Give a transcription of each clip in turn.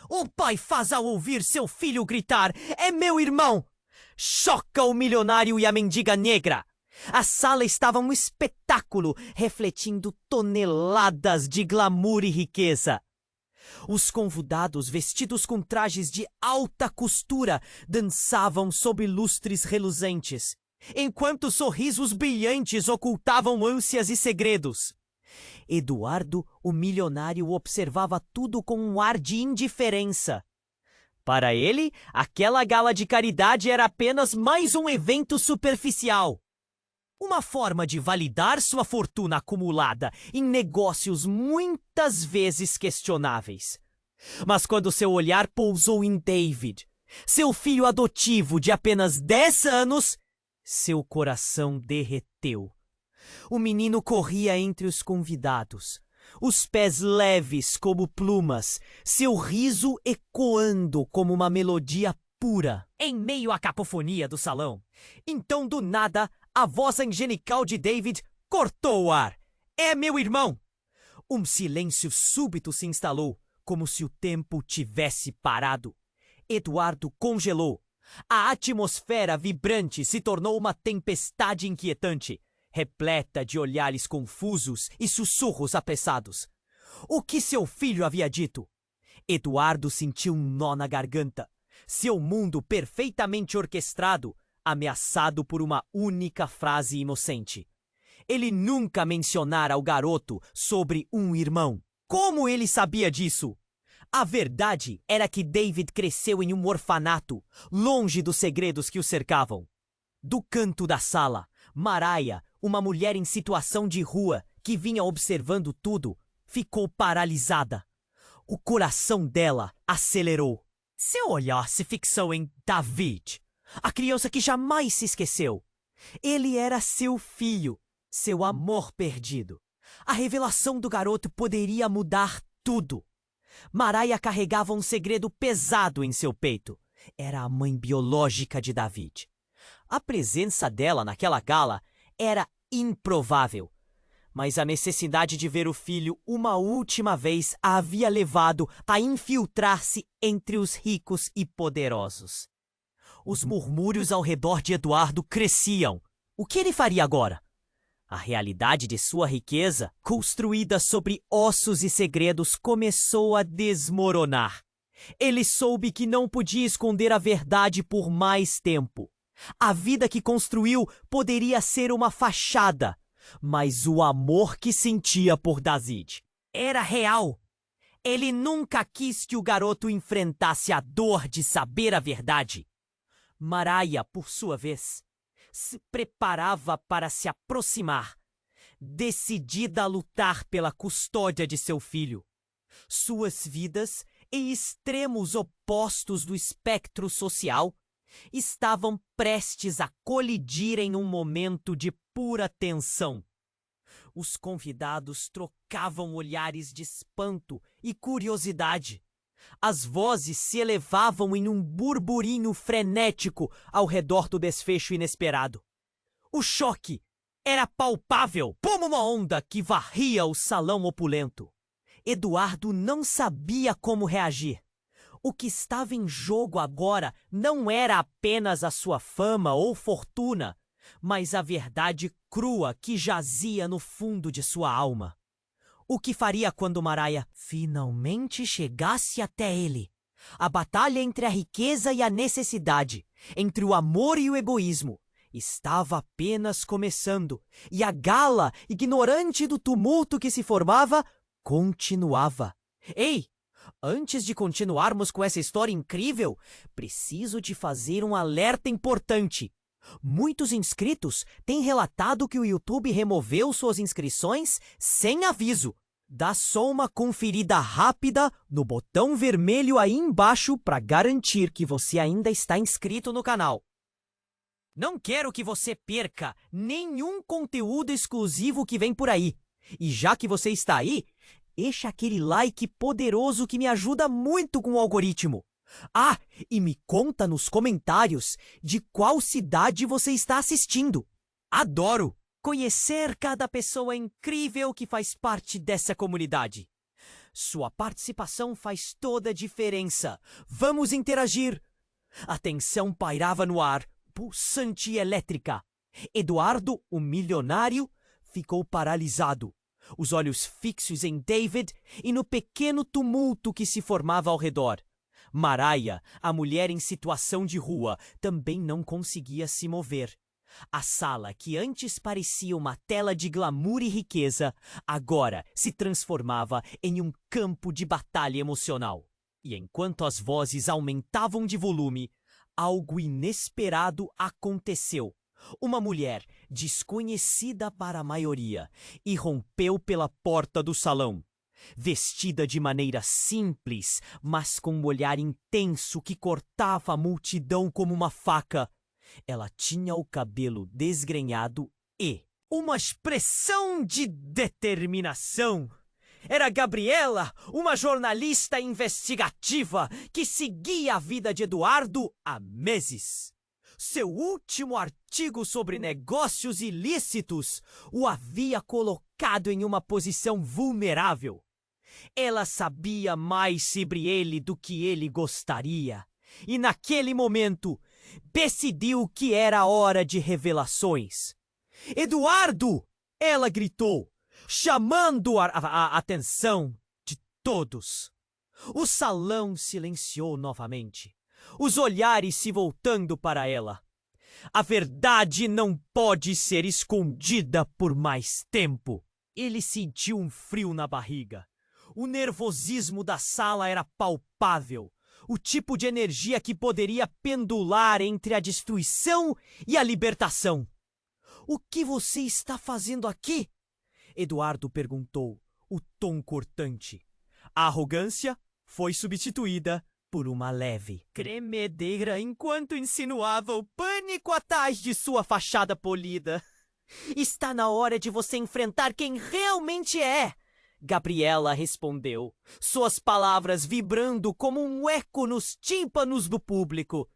o pai faz ao ouvir seu filho gritar: "É meu irmão!" Choca o milionário e a mendiga negra. A sala estava um espetáculo, refletindo toneladas de glamour e riqueza. Os convidados, vestidos com trajes de alta costura, dançavam sob lustres reluzentes, enquanto sorrisos brilhantes ocultavam ânsias e segredos. Eduardo, o milionário, observava tudo com um ar de indiferença. Para ele, aquela gala de caridade era apenas mais um evento superficial. Uma forma de validar sua fortuna acumulada em negócios muitas vezes questionáveis. Mas quando seu olhar pousou em David, seu filho adotivo de apenas 10 anos, seu coração derreteu. O menino corria entre os convidados, os pés leves como plumas, seu riso ecoando como uma melodia pura, em meio à cacofonia do salão. Então, do nada, a voz angelical de David cortou o ar. "É meu irmão!" Um silêncio súbito se instalou, como se o tempo tivesse parado. Eduardo congelou. A atmosfera vibrante se tornou uma tempestade inquietante, repleta de olhares confusos e sussurros apressados. O que seu filho havia dito? Eduardo sentiu um nó na garganta. Seu mundo perfeitamente orquestrado, ameaçado por uma única frase inocente. Ele nunca mencionara ao garoto sobre um irmão. Como ele sabia disso? A verdade era que David cresceu em um orfanato, longe dos segredos que o cercavam. Do canto da sala, Mariah, uma mulher em situação de rua que vinha observando tudo, ficou paralisada. O coração dela acelerou. Seu olhar se fixou em David, a criança que jamais se esqueceu. Ele era seu filho, seu amor perdido. A revelação do garoto poderia mudar tudo. Mariah carregava um segredo pesado em seu peito. Era a mãe biológica de David. A presença dela naquela gala era improvável. Mas a necessidade de ver o filho uma última vez a havia levado a infiltrar-se entre os ricos e poderosos. Os murmúrios ao redor de Eduardo cresciam. O que ele faria agora? A realidade de sua riqueza, construída sobre ossos e segredos, começou a desmoronar. Ele soube que não podia esconder a verdade por mais tempo. A vida que construiu poderia ser uma fachada, mas o amor que sentia por David era real. Ele nunca quis que o garoto enfrentasse a dor de saber a verdade. Mariah, por sua vez, se preparava para se aproximar, decidida a lutar pela custódia de seu filho. Suas vidas, em extremos opostos do espectro social, estavam prestes a colidir em um momento de pura tensão. Os convidados trocavam olhares de espanto e curiosidade. As vozes se elevavam em um burburinho frenético ao redor do desfecho inesperado. O choque era palpável, como uma onda que varria o salão opulento. Eduardo não sabia como reagir. O que estava em jogo agora não era apenas a sua fama ou fortuna, mas a verdade crua que jazia no fundo de sua alma. O que faria quando Mariah finalmente chegasse até ele? A batalha entre a riqueza e a necessidade, entre o amor e o egoísmo, estava apenas começando, e a gala, ignorante do tumulto que se formava, continuava. Ei! Antes de continuarmos com essa história incrível, preciso te fazer um alerta importante. Muitos inscritos têm relatado que o YouTube removeu suas inscrições sem aviso. Dá só uma conferida rápida no botão vermelho aí embaixo para garantir que você ainda está inscrito no canal. Não quero que você perca nenhum conteúdo exclusivo que vem por aí. E já que você está aí, deixa aquele like poderoso que me ajuda muito com o algoritmo. Ah, e me conta nos comentários de qual cidade você está assistindo. Adoro conhecer cada pessoa incrível que faz parte dessa comunidade. Sua participação faz toda a diferença. Vamos interagir. A tensão pairava no ar, pulsante e elétrica. Eduardo, o milionário, ficou paralisado, os olhos fixos em David e no pequeno tumulto que se formava ao redor. Mariah, a mulher em situação de rua, também não conseguia se mover. A sala, que antes parecia uma tela de glamour e riqueza, agora se transformava em um campo de batalha emocional. E enquanto as vozes aumentavam de volume, algo inesperado aconteceu. Uma mulher, desconhecida para a maioria, irrompeu pela porta do salão. Vestida de maneira simples, mas com um olhar intenso que cortava a multidão como uma faca. Ela tinha o cabelo desgrenhado e uma expressão de determinação. Era Gabriela, uma jornalista investigativa que seguia a vida de Eduardo há meses. Seu último artigo sobre negócios ilícitos o havia colocado em uma posição vulnerável. Ela sabia mais sobre ele do que ele gostaria, e naquele momento decidiu que era hora de revelações. Eduardo! Ela gritou, chamando a atenção de todos. O salão silenciou novamente, os olhares se voltando para ela. A verdade não pode ser escondida por mais tempo. Ele sentiu um frio na barriga. O nervosismo da sala era palpável, o tipo de energia que poderia pendular entre a destruição e a libertação. "O que você está fazendo aqui?" Eduardo perguntou, o tom cortante. A arrogância foi substituída por uma leve tremedeira enquanto insinuava o pânico atrás de sua fachada polida. "Está na hora de você enfrentar quem realmente é," Gabriela respondeu, suas palavras vibrando como um eco nos tímpanos do público.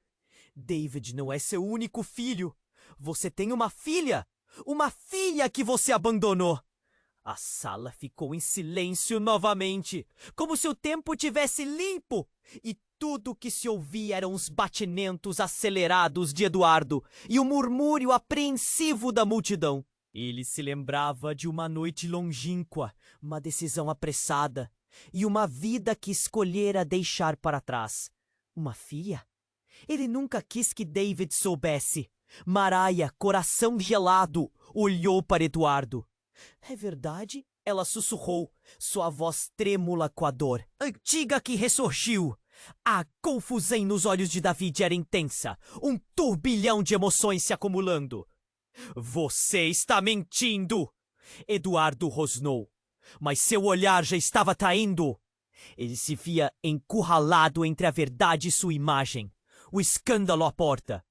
"David não é seu único filho. Você tem uma filha que você abandonou." A sala ficou em silêncio novamente, como se o tempo tivesse limpo, e tudo que se ouvia eram os batimentos acelerados de Eduardo e o murmúrio apreensivo da multidão. Ele se lembrava de uma noite longínqua, uma decisão apressada e uma vida que escolhera deixar para trás. Uma filha? Ele nunca quis que David soubesse. Mariah, coração gelado, olhou para Eduardo. "É verdade?" Ela sussurrou, sua voz trêmula com a dor, antiga que ressurgiu. A confusão nos olhos de David era intensa, um turbilhão de emoções se acumulando. "Você está mentindo!" Eduardo rosnou, mas seu olhar já estava traindo. Ele se via encurralado entre a verdade e sua imagem, o escândalo à porta.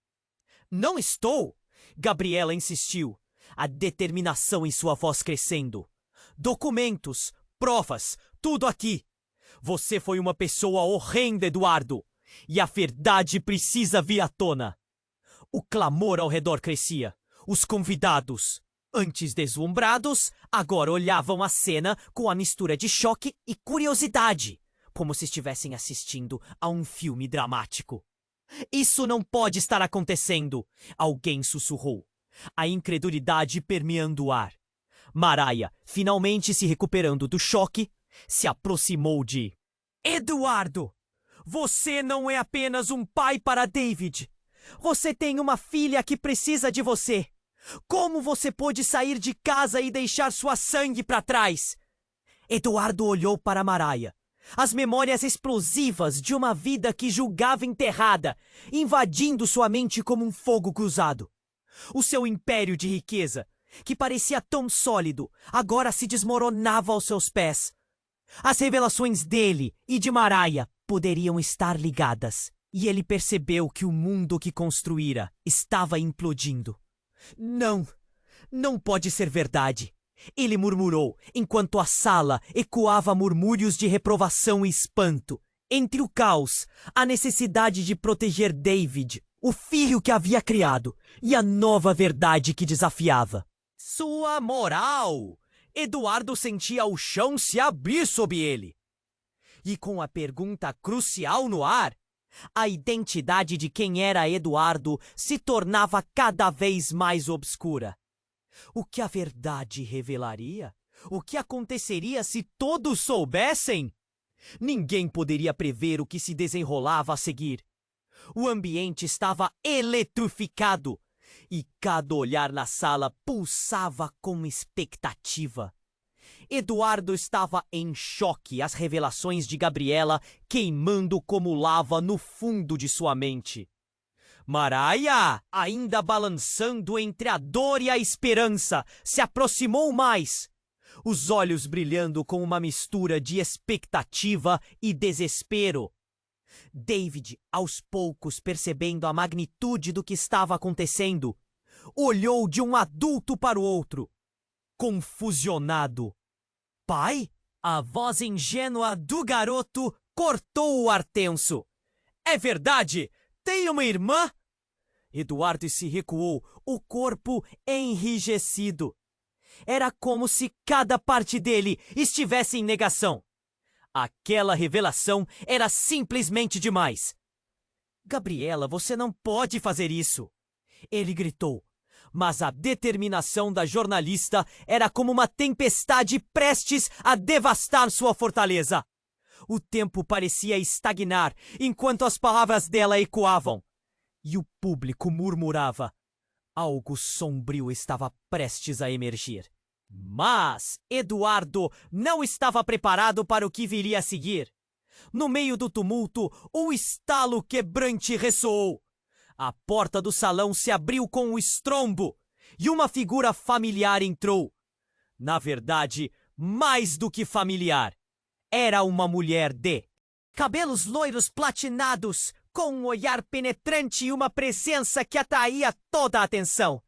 "Não estou!" Gabriela insistiu, a determinação em sua voz crescendo. "Documentos, provas, tudo aqui. Você foi uma pessoa horrenda, Eduardo, e a verdade precisa vir à tona." O clamor ao redor crescia. Os convidados, antes deslumbrados, agora olhavam a cena com a mistura de choque e curiosidade, como se estivessem assistindo a um filme dramático. "Isso não pode estar acontecendo!" Alguém sussurrou, a incredulidade permeando o ar. Mariah, finalmente se recuperando do choque, se aproximou de Eduardo! "Você não é apenas um pai para David. Você tem uma filha que precisa de você. Como você pôde sair de casa e deixar sua sangue para trás?" Eduardo olhou para Mariah. As memórias explosivas de uma vida que julgava enterrada, invadindo sua mente como um fogo cruzado. O seu império de riqueza, que parecia tão sólido, agora se desmoronava aos seus pés. As revelações dele e de Mariah poderiam estar ligadas, e ele percebeu que o mundo que construíra estava implodindo. Não pode ser verdade." Ele murmurou, enquanto a sala ecoava murmúrios de reprovação e espanto. Entre o caos, a necessidade de proteger David, o filho que havia criado, e a nova verdade que desafiava. Sua moral! Eduardo sentia o chão se abrir sob ele. E com a pergunta crucial no ar, a identidade de quem era Eduardo se tornava cada vez mais obscura. O que a verdade revelaria? O que aconteceria se todos soubessem? Ninguém poderia prever o que se desenrolava a seguir. O ambiente estava eletrificado e cada olhar na sala pulsava com expectativa. Eduardo estava em choque, as revelações de Gabriela queimando como lava no fundo de sua mente. Maraia, ainda balançando entre a dor e a esperança, se aproximou mais, os olhos brilhando com uma mistura de expectativa e desespero. David, aos poucos percebendo a magnitude do que estava acontecendo, olhou de um adulto para o outro, confusionado. Pai? A voz ingênua do garoto cortou o ar tenso. É verdade! Tem uma irmã? Eduardo se recuou, o corpo enrijecido. Era como se cada parte dele estivesse em negação. Aquela revelação era simplesmente demais. Gabriela, você não pode fazer isso! Ele gritou. Mas a determinação da jornalista era como uma tempestade prestes a devastar sua fortaleza. O tempo parecia estagnar enquanto as palavras dela ecoavam. E o público murmurava. Algo sombrio estava prestes a emergir. Mas Eduardo não estava preparado para o que viria a seguir. No meio do tumulto, um estalo quebrante ressoou. A porta do salão se abriu com um estrombo e uma figura familiar entrou. Na verdade, mais do que familiar. Era uma mulher de cabelos loiros platinados, com um olhar penetrante e uma presença que atraía toda a atenção.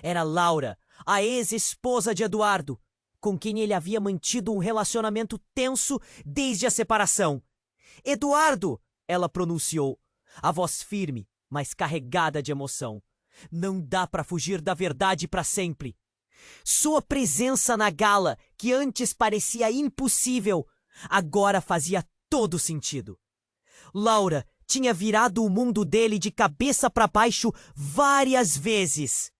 Era Laura, a ex-esposa de Eduardo, com quem ele havia mantido um relacionamento tenso desde a separação. Eduardo, ela pronunciou, a voz firme, mas carregada de emoção. Não dá para fugir da verdade para sempre. Sua presença na gala, que antes parecia impossível, agora fazia todo sentido. Laura tinha virado o mundo dele de cabeça para baixo várias vezes.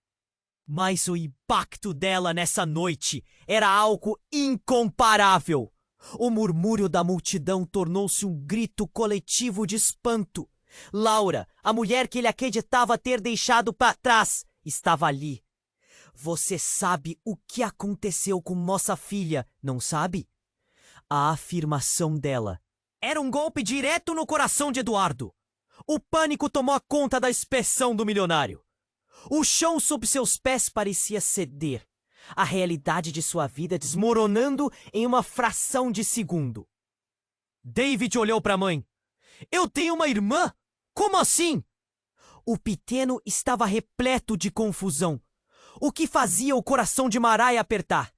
Mas o impacto dela nessa noite era algo incomparável. O murmúrio da multidão tornou-se um grito coletivo de espanto. Laura, a mulher que ele acreditava ter deixado para trás, estava ali. Você sabe o que aconteceu com nossa filha, não sabe? A afirmação dela era um golpe direto no coração de Eduardo. O pânico tomou conta da expressão do milionário. O chão sob seus pés parecia ceder, a realidade de sua vida desmoronando em uma fração de segundo. David olhou para a mãe. Eu tenho uma irmã? Como assim? O pequeno estava repleto de confusão, o que fazia o coração de Maraia apertar.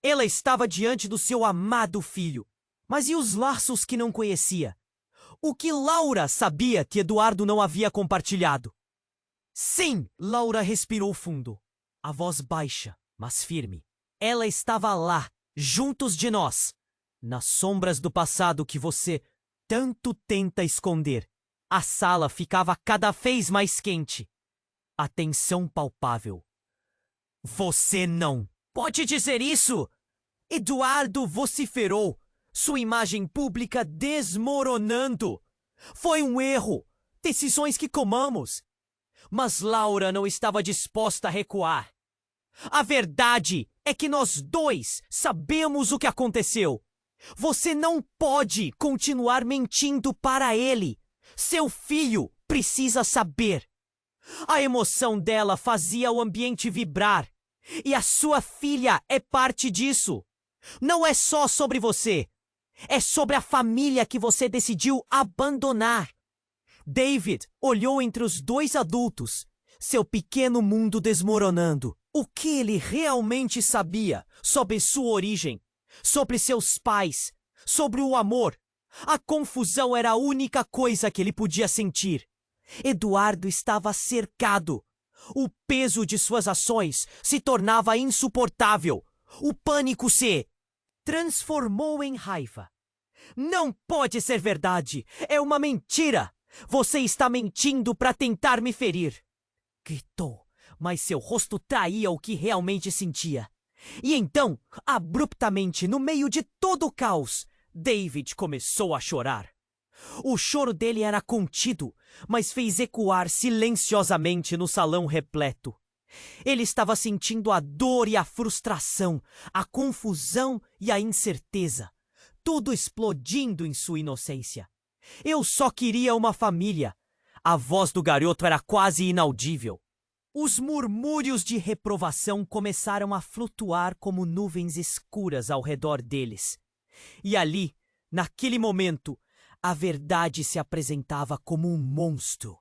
Ela estava diante do seu amado filho, mas e os laços que não conhecia? O que Laura sabia que Eduardo não havia compartilhado? Sim, Laura respirou fundo, a voz baixa, mas firme. Ela estava lá, juntos de nós, nas sombras do passado que você tanto tenta esconder. A sala ficava cada vez mais quente. A tensão palpável. Você não pode dizer isso! Eduardo vociferou, sua imagem pública desmoronando. Foi um erro, decisões que tomamos. Mas Laura não estava disposta a recuar. A verdade é que nós dois sabemos o que aconteceu. Você não pode continuar mentindo para ele. Seu filho precisa saber. A emoção dela fazia o ambiente vibrar. E a sua filha é parte disso. Não é só sobre você. É sobre a família que você decidiu abandonar. David olhou entre os dois adultos, seu pequeno mundo desmoronando. O que ele realmente sabia sobre sua origem, sobre seus pais, sobre o amor? A confusão era a única coisa que ele podia sentir. Eduardo estava cercado. O peso de suas ações se tornava insuportável. O pânico se transformou em raiva. Não pode ser verdade! É uma mentira! Você está mentindo para tentar me ferir! Gritou, mas seu rosto traía o que realmente sentia. E então, abruptamente, no meio de todo o caos, David começou a chorar. O choro dele era contido, mas fez ecoar silenciosamente no salão repleto. Ele estava sentindo a dor e a frustração, a confusão e a incerteza, tudo explodindo em sua inocência. Eu só queria uma família. A voz do garoto era quase inaudível. Os murmúrios de reprovação começaram a flutuar como nuvens escuras ao redor deles. E ali, naquele momento, a verdade se apresentava como um monstro.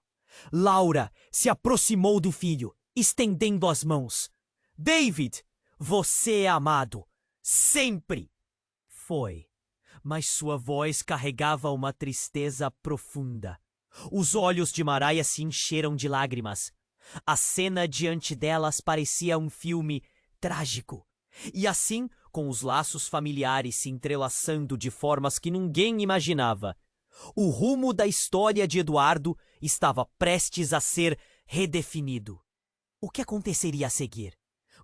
Laura se aproximou do filho, estendendo as mãos. David, você é amado. Sempre. Foi. Mas sua voz carregava uma tristeza profunda. Os olhos de Mariah se encheram de lágrimas. A cena diante delas parecia um filme trágico. E assim, com os laços familiares se entrelaçando de formas que ninguém imaginava, o rumo da história de Eduardo estava prestes a ser redefinido. O que aconteceria a seguir?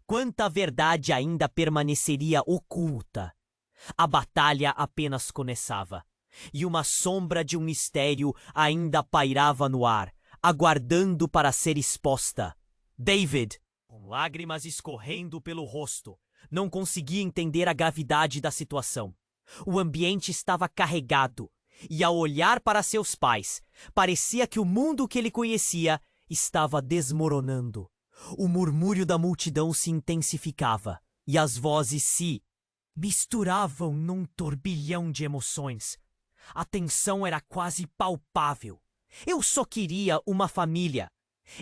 Quanta verdade ainda permaneceria oculta? A batalha apenas começava, e uma sombra de um mistério ainda pairava no ar, aguardando para ser exposta. David, com lágrimas escorrendo pelo rosto, não conseguia entender a gravidade da situação. O ambiente estava carregado, e ao olhar para seus pais, parecia que o mundo que ele conhecia estava desmoronando. O murmúrio da multidão se intensificava, e as vozes se misturavam num turbilhão de emoções. A tensão era quase palpável. Eu só queria uma família.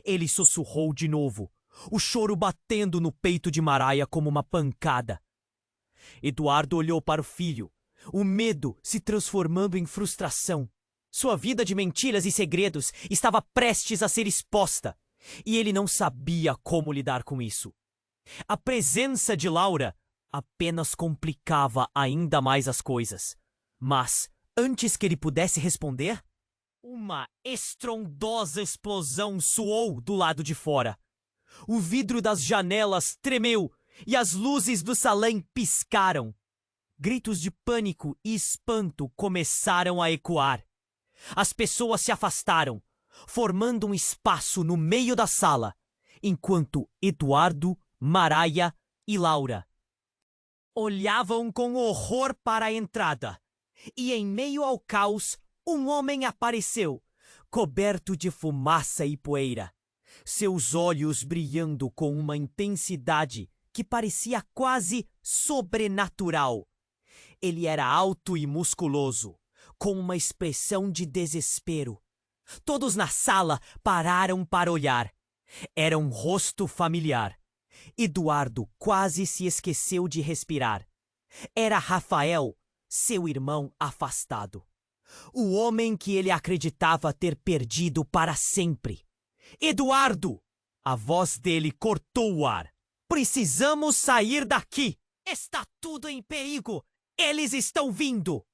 Ele sussurrou de novo, o choro batendo no peito de Mariah como uma pancada. Eduardo olhou para o filho, o medo se transformando em frustração. Sua vida de mentiras e segredos estava prestes a ser exposta, e ele não sabia como lidar com isso. A presença de Laura apenas complicava ainda mais as coisas. Mas, antes que ele pudesse responder, uma estrondosa explosão soou do lado de fora. O vidro das janelas tremeu e as luzes do salão piscaram. Gritos de pânico e espanto começaram a ecoar. As pessoas se afastaram, formando um espaço no meio da sala, enquanto Eduardo, Mariah e Laura olhavam com horror para a entrada. E em meio ao caos, um homem apareceu, coberto de fumaça e poeira, seus olhos brilhando com uma intensidade que parecia quase sobrenatural. Ele era alto e musculoso, com uma expressão de desespero. Todos na sala pararam para olhar. Era um rosto familiar. Eduardo quase se esqueceu de respirar. Era Rafael, seu irmão afastado. O homem que ele acreditava ter perdido para sempre. Eduardo! A voz dele cortou o ar. Precisamos sair daqui! Está tudo em perigo! Eles estão vindo!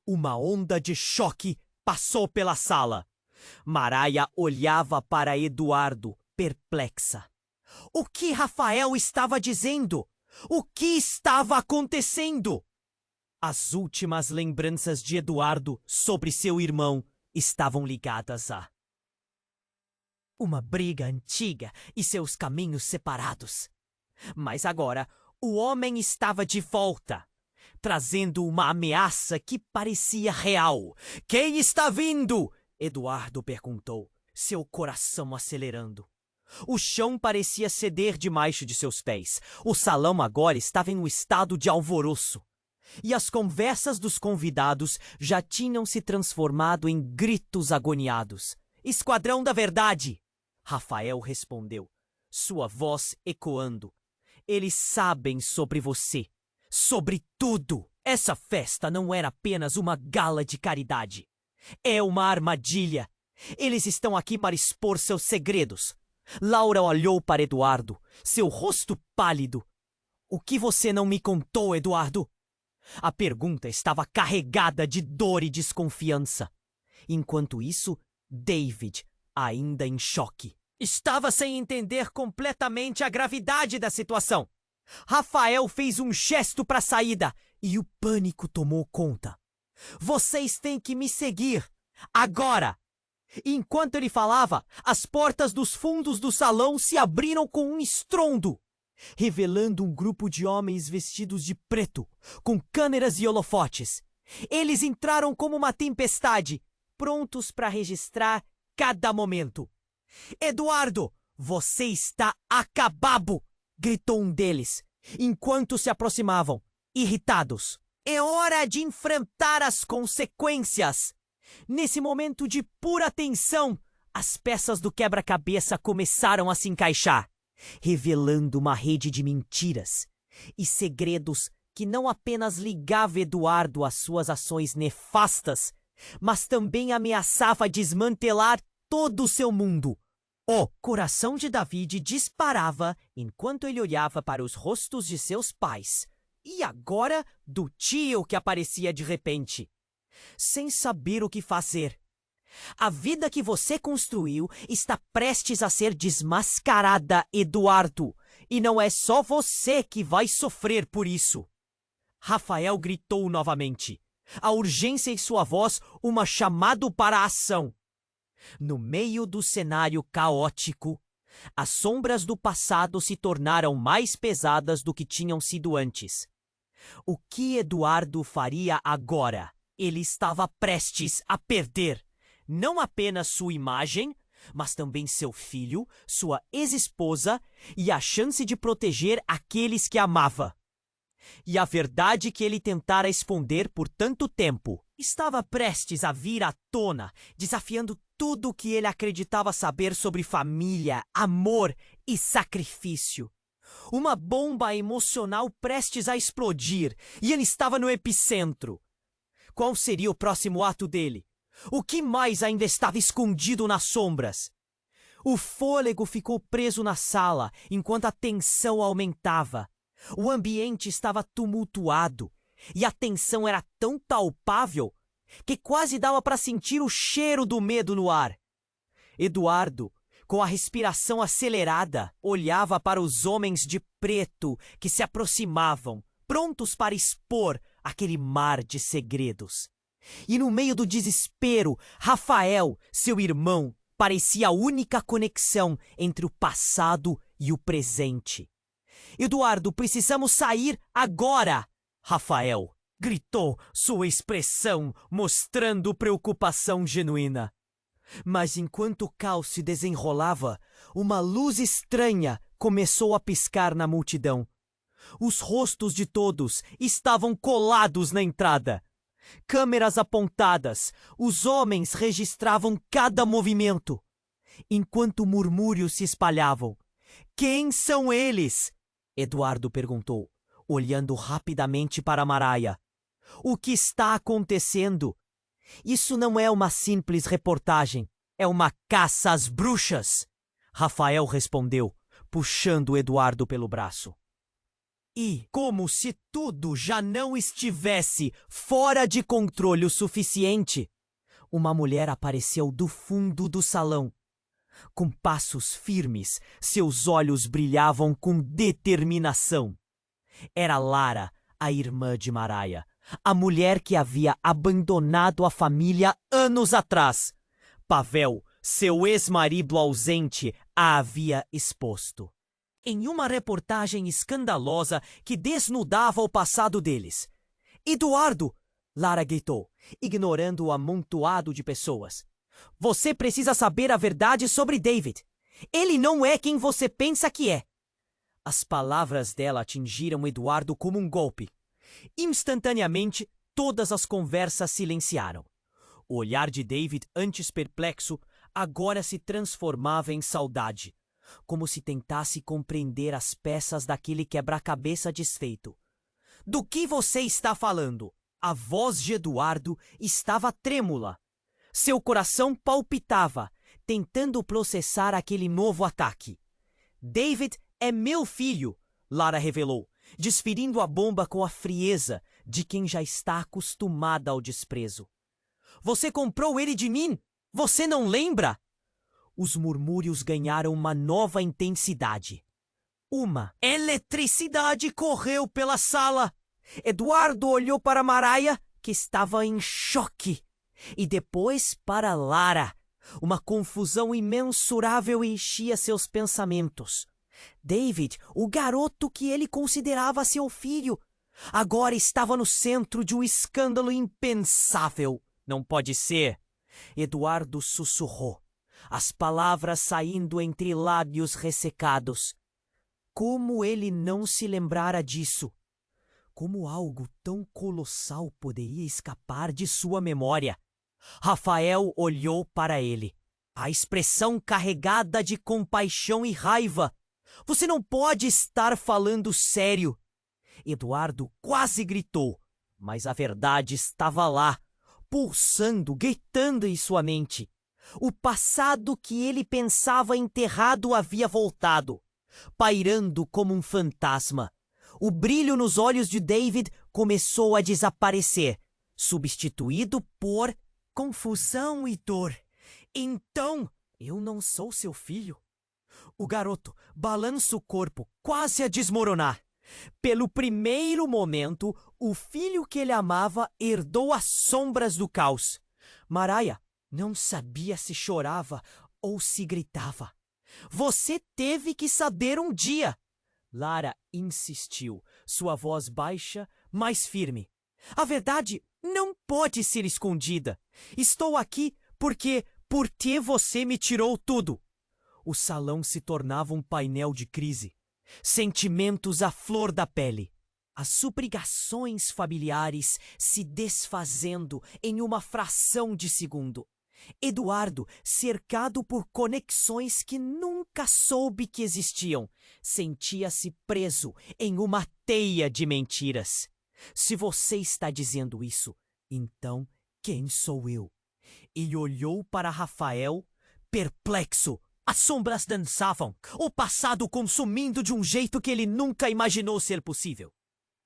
Uma onda de choque passou pela sala. Mariah olhava para Eduardo, perplexa. O que Rafael estava dizendo? O que estava acontecendo? As últimas lembranças de Eduardo sobre seu irmão estavam ligadas a uma briga antiga e seus caminhos separados. Mas agora, o homem estava de volta, trazendo uma ameaça que parecia real. Quem está vindo? Eduardo perguntou, seu coração acelerando. O chão parecia ceder debaixo de seus pés. O salão agora estava em um estado de alvoroço. E as conversas dos convidados já tinham se transformado em gritos agoniados. Esquadrão da Verdade! Rafael respondeu, sua voz ecoando. Eles sabem sobre você. Sobre tudo! Essa festa não era apenas uma gala de caridade. É uma armadilha. Eles estão aqui para expor seus segredos. Laura olhou para Eduardo, seu rosto pálido. O que você não me contou, Eduardo? A pergunta estava carregada de dor e desconfiança. Enquanto isso, David, ainda em choque, estava sem entender completamente a gravidade da situação. Rafael fez um gesto para a saída e o pânico tomou conta. Vocês têm que me seguir, agora! Enquanto ele falava, as portas dos fundos do salão se abriram com um estrondo, revelando um grupo de homens vestidos de preto, com câmeras e holofotes. Eles entraram como uma tempestade, prontos para registrar cada momento. Eduardo, você está acabado! Gritou um deles, enquanto se aproximavam, irritados. É hora de enfrentar as consequências! Nesse momento de pura tensão, as peças do quebra-cabeça começaram a se encaixar, revelando uma rede de mentiras e segredos que não apenas ligava Eduardo às suas ações nefastas, mas também ameaçava desmantelar todo o seu mundo. O coração de David disparava enquanto ele olhava para os rostos de seus pais, e agora do tio que aparecia de repente, sem saber o que fazer. A vida que você construiu está prestes a ser desmascarada, Eduardo, e não é só você que vai sofrer por isso. Rafael gritou novamente, a urgência em sua voz uma chamada para a ação. No meio do cenário caótico, as sombras do passado se tornaram mais pesadas do que tinham sido antes. O que Eduardo faria agora? Ele estava prestes a perder não apenas sua imagem, mas também seu filho, sua ex-esposa e a chance de proteger aqueles que amava. E a verdade que ele tentara esconder por tanto tempo estava prestes a vir à tona, desafiando tudo o que ele acreditava saber sobre família, amor e sacrifício. Uma bomba emocional prestes a explodir, e ele estava no epicentro. Qual seria o próximo ato dele? O que mais ainda estava escondido nas sombras? O fôlego ficou preso na sala enquanto a tensão aumentava. O ambiente estava tumultuado e a tensão era tão palpável que quase dava para sentir o cheiro do medo no ar. Eduardo, com a respiração acelerada, olhava para os homens de preto que se aproximavam, prontos para expor aquele mar de segredos. E no meio do desespero, Rafael, seu irmão, parecia a única conexão entre o passado e o presente. Eduardo, precisamos sair agora! Rafael gritou, sua expressão mostrando preocupação genuína. Mas enquanto o caos se desenrolava, uma luz estranha começou a piscar na multidão. Os rostos de todos estavam colados na entrada. Câmeras apontadas, os homens registravam cada movimento. Enquanto murmúrios se espalhavam. Quem são eles? Eduardo perguntou, olhando rapidamente para Maraia. O que está acontecendo? Isso não é uma simples reportagem, é uma caça às bruxas. Rafael respondeu, puxando Eduardo pelo braço. E, como se tudo já não estivesse fora de controle o suficiente, uma mulher apareceu do fundo do salão. Com passos firmes, seus olhos brilhavam com determinação. Era Lara, a irmã de Maraia, a mulher que havia abandonado a família anos atrás. Pavel, seu ex-marido ausente, a havia exposto. Em uma reportagem escandalosa que desnudava o passado deles. Eduardo! Lara gritou, ignorando o amontoado de pessoas. Você precisa saber a verdade sobre David. Ele não é quem você pensa que é. As palavras dela atingiram Eduardo como um golpe. Instantaneamente, todas as conversas silenciaram. O olhar de David, antes perplexo, agora se transformava em saudade, como se tentasse compreender as peças daquele quebra-cabeça desfeito. Do que você está falando? A voz de Eduardo estava trêmula. Seu coração palpitava, tentando processar aquele novo ataque. David é meu filho, Lara revelou, desferindo a bomba com a frieza, de quem já está acostumada ao desprezo. Você comprou ele de mim? Você não lembra? Os murmúrios ganharam uma nova intensidade. Uma eletricidade correu pela sala. Eduardo olhou para Mariah, que estava em choque, e depois para Lara. Uma confusão imensurável enchia seus pensamentos. David, o garoto que ele considerava seu filho, agora estava no centro de um escândalo impensável. Não pode ser. Eduardo sussurrou, as palavras saindo entre lábios ressecados. Como ele não se lembrara disso? Como algo tão colossal poderia escapar de sua memória? Rafael olhou para ele, a expressão carregada de compaixão e raiva. Você não pode estar falando sério. Eduardo quase gritou, mas a verdade estava lá, pulsando, gritando em sua mente. O passado que ele pensava enterrado havia voltado, pairando como um fantasma. O brilho nos olhos de David começou a desaparecer, substituído por confusão e dor. Então, eu não sou seu filho? O garoto balança o corpo, quase a desmoronar. Pelo primeiro momento, o filho que ele amava herdou as sombras do caos. Mariah não sabia se chorava ou se gritava. Você teve que saber um dia. Lara insistiu, sua voz baixa, mas firme. A verdade não pode ser escondida. Estou aqui porque por ti você me tirou tudo. O salão se tornava um painel de crise. Sentimentos à flor da pele. As suplicações familiares se desfazendo em uma fração de segundo. Eduardo, cercado por conexões que nunca soube que existiam, sentia-se preso em uma teia de mentiras. Se você está dizendo isso, então quem sou eu? E olhou para Rafael, perplexo. As sombras dançavam, o passado consumindo de um jeito que ele nunca imaginou ser possível.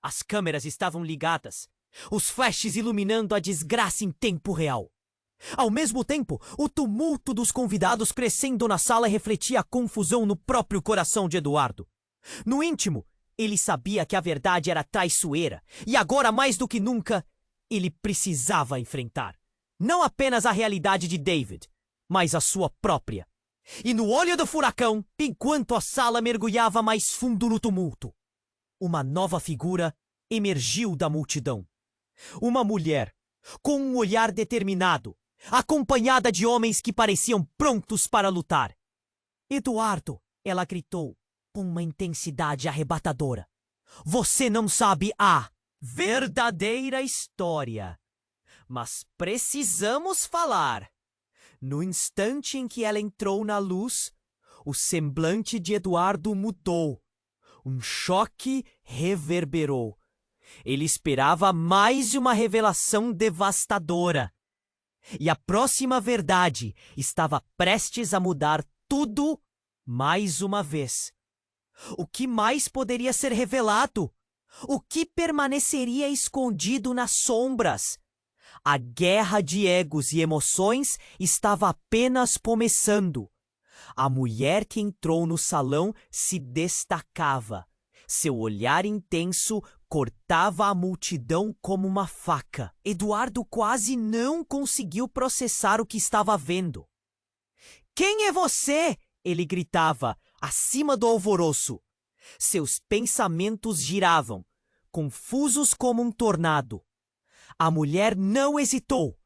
As câmeras estavam ligadas, os flashes iluminando a desgraça em tempo real. Ao mesmo tempo, o tumulto dos convidados crescendo na sala refletia a confusão no próprio coração de Eduardo. No íntimo, ele sabia que a verdade era traiçoeira e agora, mais do que nunca, ele precisava enfrentar. Não apenas a realidade de David, mas a sua própria. E no olho do furacão, enquanto a sala mergulhava mais fundo no tumulto, uma nova figura emergiu da multidão. Uma mulher, com um olhar determinado, acompanhada de homens que pareciam prontos para lutar. Eduardo, ela gritou, com uma intensidade arrebatadora. Você não sabe a verdadeira história. Mas precisamos falar. No instante em que ela entrou na luz, o semblante de Eduardo mudou. Um choque reverberou. Ele esperava mais uma revelação devastadora. E a próxima verdade estava prestes a mudar tudo mais uma vez. O que mais poderia ser revelado? O que permaneceria escondido nas sombras? A guerra de egos e emoções estava apenas começando. A mulher que entrou no salão se destacava. Seu olhar intenso cortava a multidão como uma faca. Eduardo quase não conseguiu processar o que estava vendo. Quem é você? Ele gritava, acima do alvoroço. Seus pensamentos giravam, confusos como um tornado. A mulher não hesitou.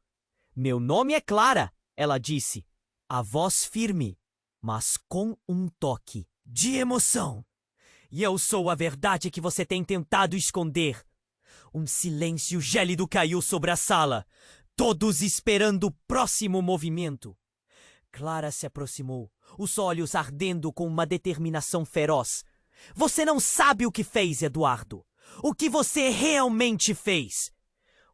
Meu nome é Clara, ela disse, a voz firme, mas com um toque de emoção. E eu sou a verdade que você tem tentado esconder. Um silêncio gélido caiu sobre a sala, todos esperando o próximo movimento. Clara se aproximou, os olhos ardendo com uma determinação feroz. Você não sabe o que fez, Eduardo. O que você realmente fez.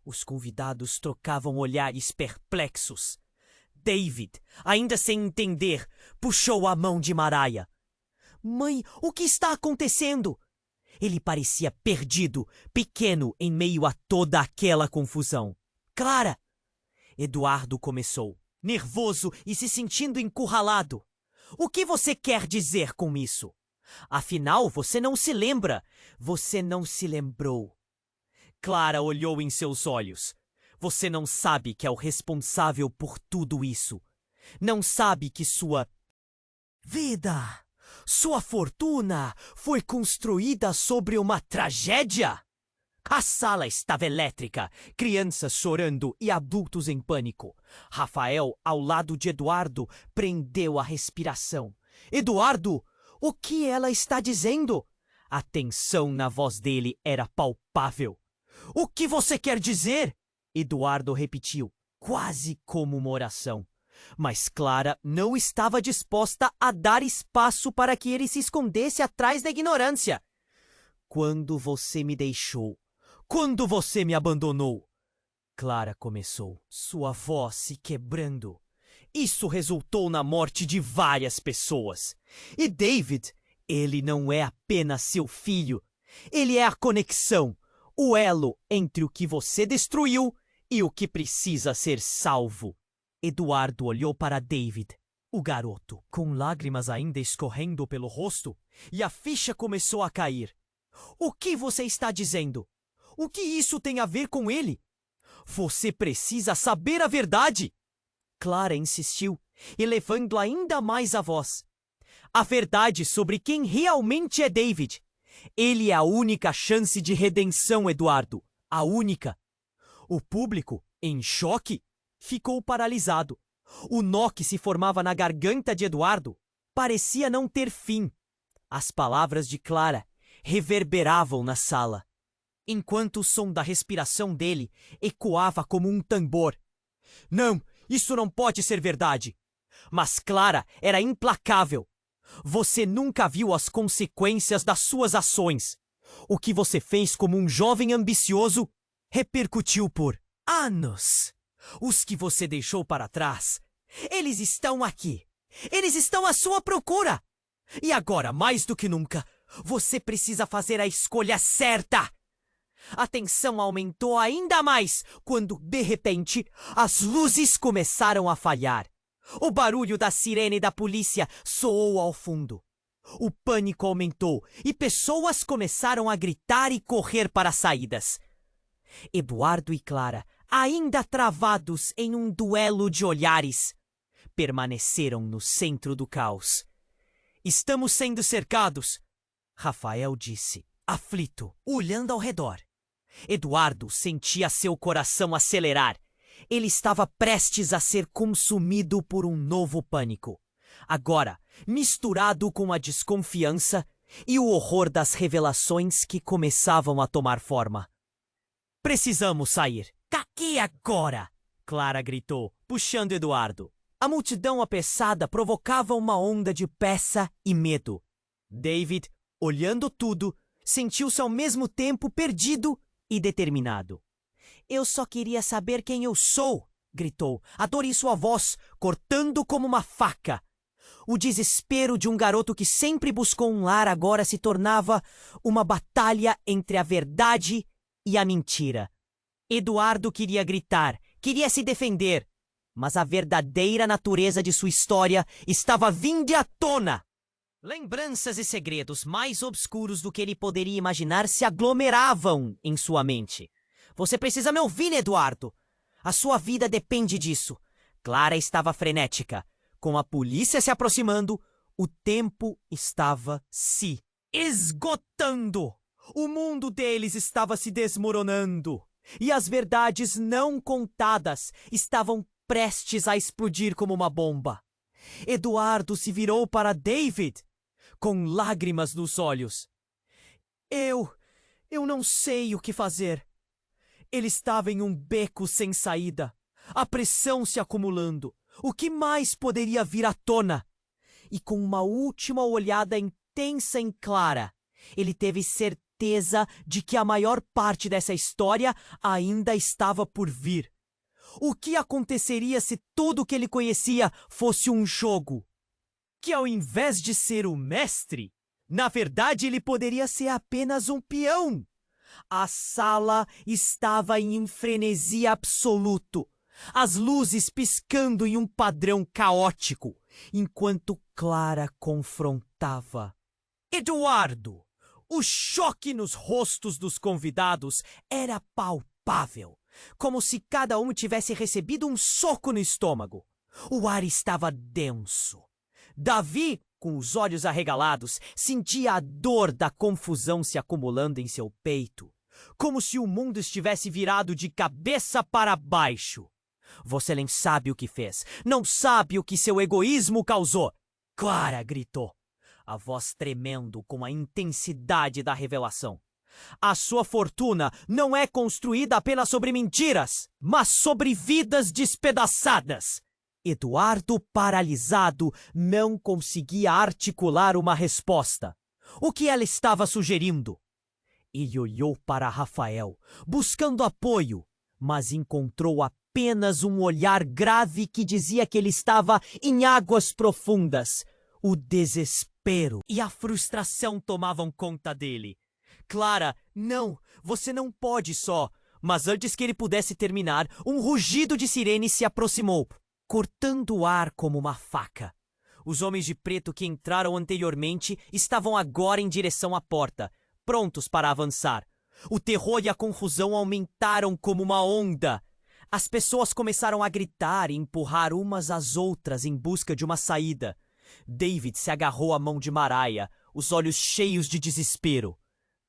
Os convidados trocavam olhares perplexos. David, ainda sem entender, puxou a mão de Mariah. Mãe, o que está acontecendo? Ele parecia perdido, pequeno em meio a toda aquela confusão. Clara! Eduardo começou, nervoso e se sentindo encurralado. O que você quer dizer com isso? Afinal, você não se lembra. Você não se lembrou. Clara olhou em seus olhos. Você não sabe que é o responsável por tudo isso. Não sabe que sua vida, sua fortuna foi construída sobre uma tragédia? A sala estava elétrica, crianças chorando e adultos em pânico. Rafael, ao lado de Eduardo, prendeu a respiração. Eduardo, o que ela está dizendo? A tensão na voz dele era palpável. O que você quer dizer? Eduardo repetiu, quase como uma oração. Mas Clara não estava disposta a dar espaço para que ele se escondesse atrás da ignorância. Quando você me deixou, quando você me abandonou, Clara começou, sua voz se quebrando. Isso resultou na morte de várias pessoas. E David, ele não é apenas seu filho. Ele é a conexão, o elo entre o que você destruiu e o que precisa ser salvo. Eduardo olhou para David, o garoto, com lágrimas ainda escorrendo pelo rosto, e a ficha começou a cair. O que você está dizendo? O que isso tem a ver com ele? Você precisa saber a verdade! Clara insistiu, elevando ainda mais a voz. A verdade sobre quem realmente é David. Ele é a única chance de redenção, Eduardo. A única. O público, em choque, ficou paralisado. O nó que se formava na garganta de Eduardo parecia não ter fim. As palavras de Clara reverberavam na sala, enquanto o som da respiração dele ecoava como um tambor. Não, isso não pode ser verdade. Mas Clara era implacável. Você nunca viu as consequências das suas ações. O que você fez como um jovem ambicioso repercutiu por anos. Os que você deixou para trás, eles estão aqui. Eles estão à sua procura. E agora, mais do que nunca, você precisa fazer a escolha certa. A tensão aumentou ainda mais quando, de repente, as luzes começaram a falhar. O barulho da sirene da polícia soou ao fundo. O pânico aumentou e pessoas começaram a gritar e correr para as saídas. Eduardo e Clara, ainda travados em um duelo de olhares, permaneceram no centro do caos. Estamos sendo cercados, Rafael disse, aflito, olhando ao redor. Eduardo sentia seu coração acelerar. Ele estava prestes a ser consumido por um novo pânico. Agora, misturado com a desconfiança e o horror das revelações que começavam a tomar forma. Precisamos sair. Daqui agora! Clara gritou, puxando Eduardo. A multidão apressada provocava uma onda de pressa e medo. David, olhando tudo, sentiu-se ao mesmo tempo perdido e determinado. Eu só queria saber quem eu sou, gritou, a dor em sua voz, cortando como uma faca. O desespero de um garoto que sempre buscou um lar agora se tornava uma batalha entre a verdade e a mentira. Eduardo queria gritar, queria se defender, mas a verdadeira natureza de sua história estava vindo à tona. Lembranças e segredos mais obscuros do que ele poderia imaginar se aglomeravam em sua mente. Você precisa me ouvir, Eduardo. A sua vida depende disso. Clara estava frenética. Com a polícia se aproximando, o tempo estava se esgotando. O mundo deles estava se desmoronando. E as verdades não contadas estavam prestes a explodir como uma bomba. Eduardo se virou para David, com lágrimas nos olhos. Eu não sei o que fazer. Ele estava em um beco sem saída, a pressão se acumulando. O que mais poderia vir à tona? E com uma última olhada intensa em Clara, ele teve certeza de que a maior parte dessa história ainda estava por vir. O que aconteceria se tudo o que ele conhecia fosse um jogo? Que ao invés de ser o mestre, Na verdade, ele poderia ser apenas um peão. A sala estava em um frenesi absoluto, as luzes piscando em um padrão caótico, enquanto Clara confrontava. Eduardo! O choque nos rostos dos convidados era palpável, como se cada um tivesse recebido um soco no estômago. O ar estava denso. Davi, com os olhos arregalados, sentia a dor da confusão se acumulando em seu peito, como se o mundo estivesse virado de cabeça para baixo. Você nem sabe o que fez, não sabe o que seu egoísmo causou. Clara gritou, a voz tremendo com a intensidade da revelação. A sua fortuna não é construída apenas sobre mentiras, mas sobre vidas despedaçadas. Eduardo, paralisado, não conseguia articular uma resposta. O que ela estava sugerindo? Ele olhou para Rafael, buscando apoio, mas encontrou apenas um olhar grave que dizia que ele estava em águas profundas. O desespero e a frustração tomavam conta dele. Clara, não, você não pode só. Mas antes que ele pudesse terminar, um rugido de sirene se aproximou, cortando o ar como uma faca. Os homens de preto que entraram anteriormente estavam agora em direção à porta, prontos para avançar. O terror e a confusão aumentaram como uma onda. As pessoas começaram a gritar e empurrar umas às outras em busca de uma saída. David se agarrou à mão de Mariah, os olhos cheios de desespero.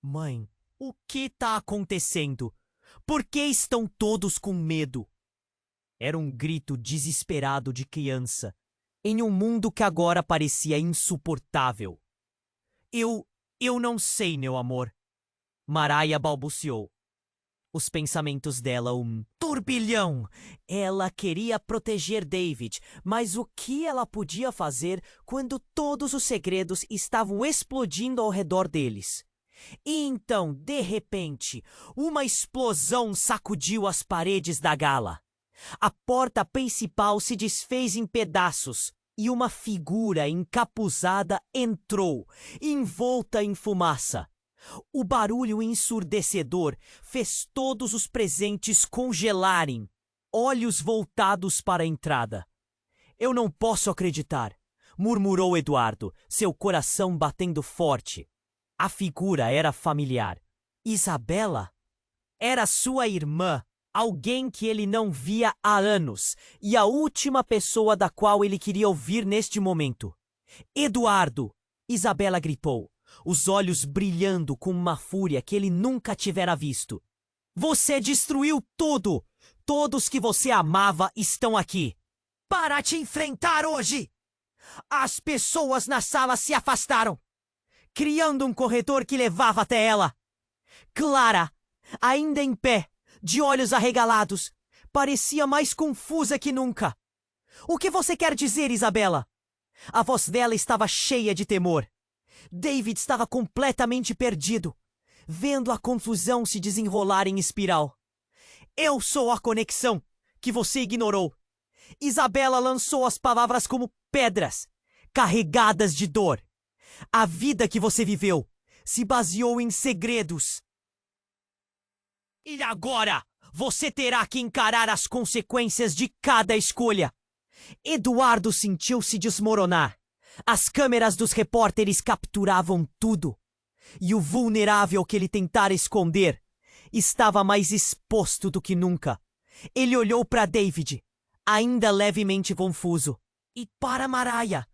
Mãe, o que está acontecendo? Por que estão todos com medo? Era um grito desesperado de criança, em um mundo que agora parecia insuportável. Eu não sei, meu amor. Mariah balbuciou. Os pensamentos dela, um turbilhão. Ela queria proteger David, mas o que ela podia fazer quando todos os segredos estavam explodindo ao redor deles? E então, de repente, uma explosão sacudiu as paredes da gala. A porta principal se desfez em pedaços e uma figura encapuzada entrou, envolta em fumaça. O barulho ensurdecedor fez todos os presentes congelarem, olhos voltados para a entrada. Eu não posso acreditar, murmurou Eduardo, seu coração batendo forte. A figura era familiar. Isabela? Era sua irmã, alguém que ele não via há anos, e a última pessoa da qual ele queria ouvir neste momento. Eduardo! Isabela gritou, os olhos brilhando com uma fúria que ele nunca tivera visto. Você destruiu tudo! Todos que você amava estão aqui. Para te enfrentar hoje! As pessoas na sala se afastaram, criando um corredor que levava até ela. Clara, ainda em pé, de olhos arregalados, parecia mais confusa que nunca. O que você quer dizer, Isabela? A voz dela estava cheia de temor. David estava completamente perdido, vendo a confusão se desenrolar em espiral. Eu sou a conexão que você ignorou. Isabela lançou as palavras como pedras, carregadas de dor. A vida que você viveu se baseou em segredos. E agora você terá que encarar as consequências de cada escolha. Eduardo sentiu-se desmoronar. As câmeras dos repórteres capturavam tudo. E o vulnerável que ele tentara esconder estava mais exposto do que nunca. Ele olhou para David, ainda levemente confuso. E para Mariah.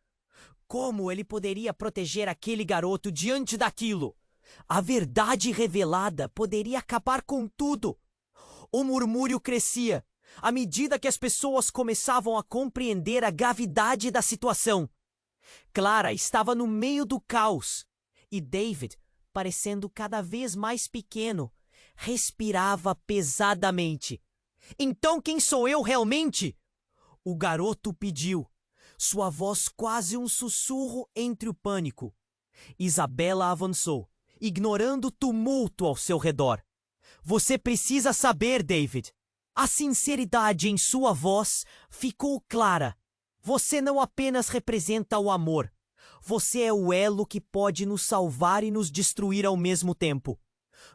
Como ele poderia proteger aquele garoto diante daquilo? A verdade revelada poderia acabar com tudo. O murmúrio crescia, à medida que as pessoas começavam a compreender a gravidade da situação. Clara estava no meio do caos, e David, parecendo cada vez mais pequeno, respirava pesadamente. Então quem sou eu realmente? O garoto pediu, sua voz quase um sussurro entre o pânico. Isabela avançou, ignorando o tumulto ao seu redor. Você precisa saber, David. A sinceridade em sua voz ficou clara. Você não apenas representa o amor, Você é o elo que pode nos salvar e nos destruir ao mesmo tempo.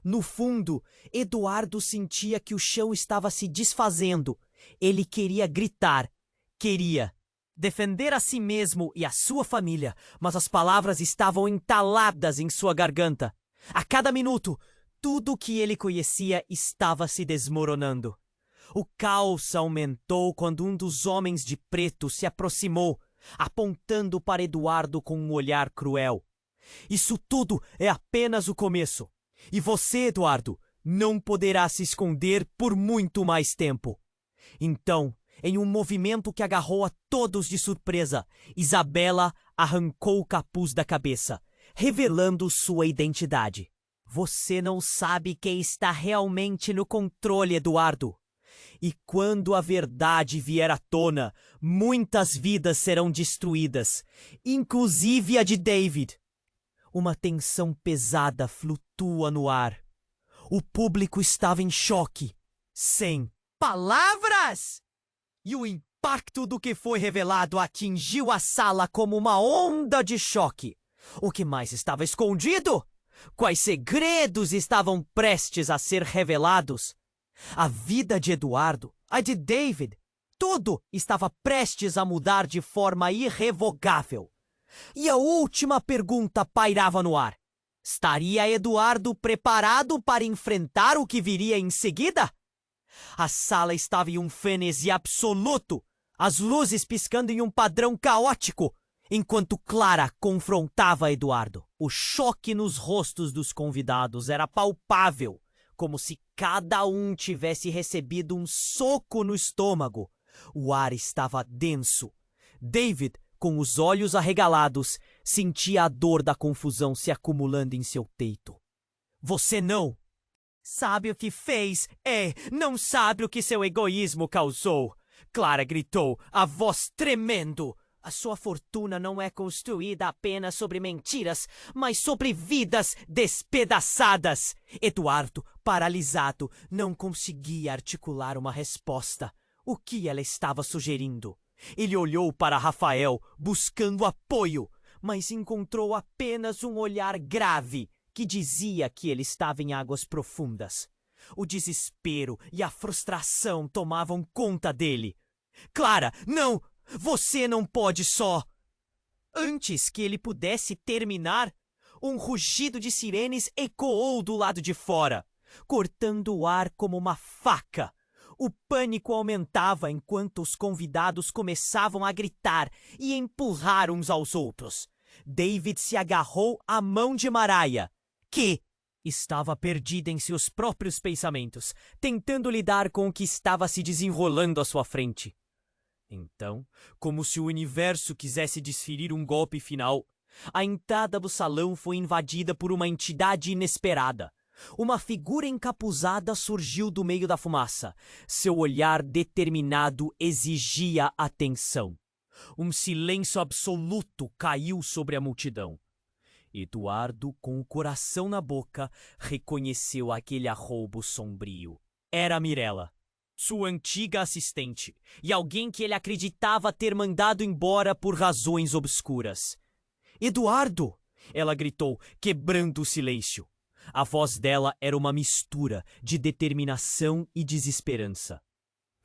No fundo, Eduardo sentia que o chão estava se desfazendo. Ele queria gritar. Queria defender a si mesmo e a sua família, mas as palavras estavam entaladas em sua garganta. A cada minuto, tudo o que ele conhecia estava se desmoronando. O caos aumentou quando um dos homens de preto se aproximou, apontando para Eduardo com um olhar cruel. Isso tudo é apenas o começo. E você, Eduardo, não poderá se esconder por muito mais tempo. Então, em um movimento que agarrou a todos de surpresa, Isabela arrancou o capuz da cabeça, revelando sua identidade. Você não sabe quem está realmente no controle, Eduardo. E quando a verdade vier à tona, muitas vidas serão destruídas, inclusive a de David. Uma tensão pesada flutua no ar. O público estava em choque, sem palavras! E o impacto do que foi revelado atingiu a sala como uma onda de choque. O que mais estava escondido? Quais segredos estavam prestes a ser revelados? A vida de Eduardo, a de David, tudo estava prestes a mudar de forma irrevogável. E a última pergunta pairava no ar. Estaria Eduardo preparado para enfrentar o que viria em seguida? A sala estava em um frenesi absoluto, as luzes piscando em um padrão caótico, enquanto Clara confrontava Eduardo. O choque nos rostos dos convidados era palpável, como se cada um tivesse recebido um soco no estômago. O ar estava denso. David, com os olhos arregalados, sentia a dor da confusão se acumulando em seu peito. Você não sabe o que fez, não sabe o que seu egoísmo causou. Clara gritou, a voz tremendo. A sua fortuna não é construída apenas sobre mentiras, mas sobre vidas despedaçadas. Eduardo, paralisado, não conseguia articular uma resposta. O que ela estava sugerindo? Ele olhou para Rafael, buscando apoio, mas encontrou apenas um olhar grave que dizia que ele estava em águas profundas. O desespero e a frustração tomavam conta dele. Clara, não! Você não pode só! Antes que ele pudesse terminar, um rugido de sirenes ecoou do lado de fora, cortando o ar como uma faca. O pânico aumentava enquanto os convidados começavam a gritar e empurrar uns aos outros. David se agarrou à mão de Mariah, que estava perdida em seus próprios pensamentos, tentando lidar com o que estava se desenrolando à sua frente. Então, como se o universo quisesse desferir um golpe final, a entrada do salão foi invadida por uma entidade inesperada. Uma figura encapuzada surgiu do meio da fumaça. Seu olhar determinado exigia atenção. Um silêncio absoluto caiu sobre a multidão. Eduardo, com o coração na boca, reconheceu aquele arrobo sombrio. Era Mirella, sua antiga assistente, e alguém que ele acreditava ter mandado embora por razões obscuras. Eduardo! Ela gritou, quebrando o silêncio. A voz dela era uma mistura de determinação e desesperança.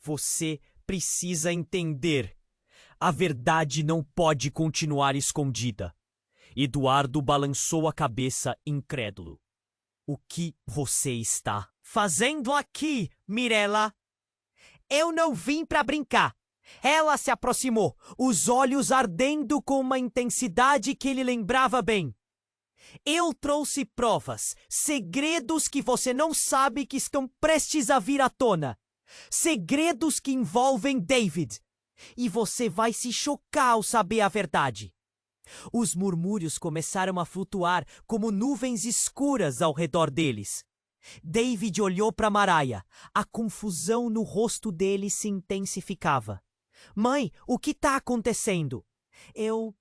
Você precisa entender. A verdade não pode continuar escondida. Eduardo balançou a cabeça incrédulo. O que você está fazendo aqui, Mirella? Eu não vim para brincar. Ela se aproximou, os olhos ardendo com uma intensidade que ele lembrava bem. Eu trouxe provas, segredos que você não sabe que estão prestes a vir à tona. Segredos que envolvem David. E você vai se chocar ao saber a verdade. Os murmúrios começaram a flutuar como nuvens escuras ao redor deles. David olhou para Mariah. A confusão no rosto dele se intensificava. Mãe, o que está acontecendo? Eu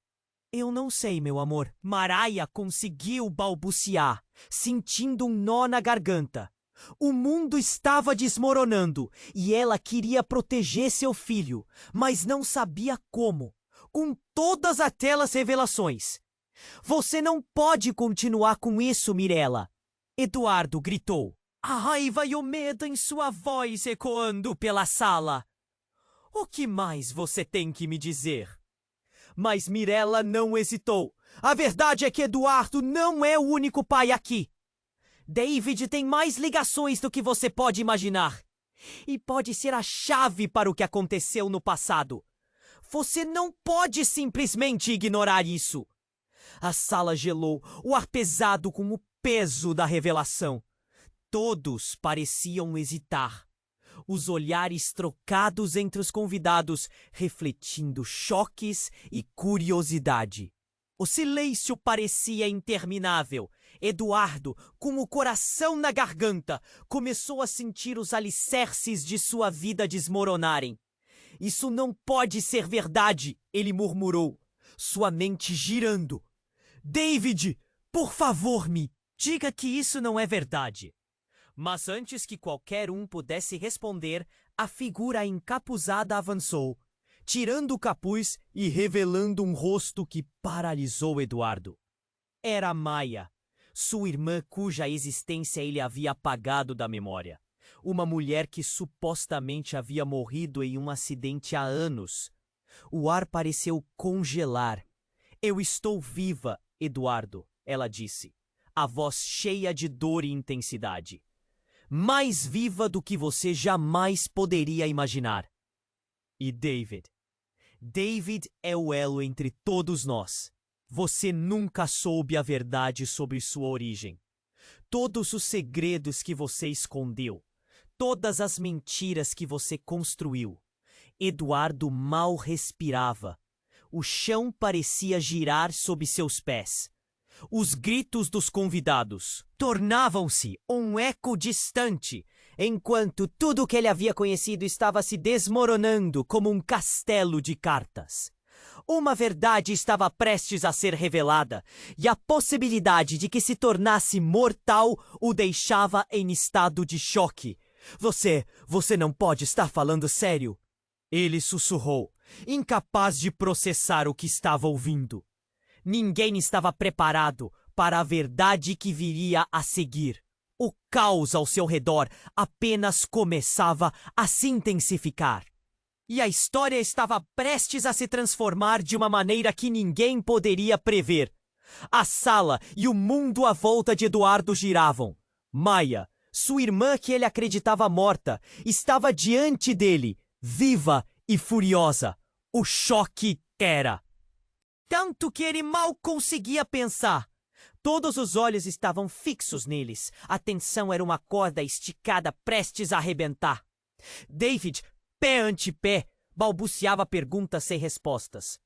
não sei, meu amor. Mariah conseguiu balbuciar, sentindo um nó na garganta. O mundo estava desmoronando e ela queria proteger seu filho, mas não sabia como. com todas aquelas revelações. Você não pode continuar com isso, Mirella. Eduardo gritou, a raiva e o medo em sua voz ecoando pela sala. O que mais você tem que me dizer? Mas Mirella não hesitou. A verdade é que Eduardo não é o único pai aqui. David tem mais ligações do que você pode imaginar. E pode ser a chave para o que aconteceu no passado. Você não pode simplesmente ignorar isso. A sala gelou, o ar pesado com o peso da revelação. Todos pareciam hesitar. Os olhares trocados entre os convidados, refletindo choques e curiosidade. O silêncio parecia interminável. Eduardo, com o coração na garganta, começou a sentir os alicerces de sua vida desmoronarem. Isso não pode ser verdade, ele murmurou, sua mente girando. David, por favor, me diga que isso não é verdade. Mas antes que qualquer um pudesse responder, a figura encapuzada avançou, tirando o capuz e revelando um rosto que paralisou Eduardo. Era Maia, sua irmã cuja existência ele havia apagado da memória. Uma mulher que supostamente havia morrido em um acidente há anos. O ar pareceu congelar. Eu estou viva, Eduardo, ela disse, a voz cheia de dor e intensidade. Mais viva do que você jamais poderia imaginar. E David? David é o elo entre todos nós. Você nunca soube a verdade sobre sua origem. Todos os segredos que você escondeu. Todas as mentiras que você construiu. Eduardo mal respirava. O chão parecia girar sob seus pés. Os gritos dos convidados tornavam-se um eco distante, enquanto tudo o que ele havia conhecido estava se desmoronando como um castelo de cartas. Uma verdade estava prestes a ser revelada, e a possibilidade de que se tornasse mortal o deixava em estado de choque. Você não pode estar falando sério? Ele sussurrou, incapaz de processar o que estava ouvindo. Ninguém estava preparado para a verdade que viria a seguir. O caos ao seu redor apenas começava a se intensificar. E a história estava prestes a se transformar de uma maneira que ninguém poderia prever. A sala e o mundo à volta de Eduardo giravam. Maia, sua irmã que ele acreditava morta, estava diante dele, viva e furiosa. O choque era tanto que ele mal conseguia pensar. Todos os olhos estavam fixos neles. A tensão era uma corda esticada prestes a arrebentar. David, pé ante pé, balbuciava perguntas sem respostas.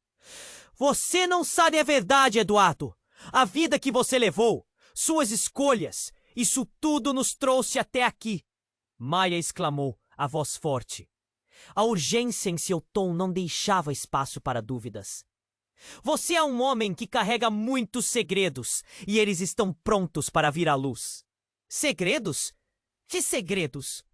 Você não sabe a verdade, Eduardo. A vida que você levou, suas escolhas, isso tudo nos trouxe até aqui. Maia exclamou, a voz forte. A urgência em seu tom não deixava espaço para dúvidas. Você é um homem que carrega muitos segredos, e eles estão prontos para vir à luz. Segredos? Que segredos?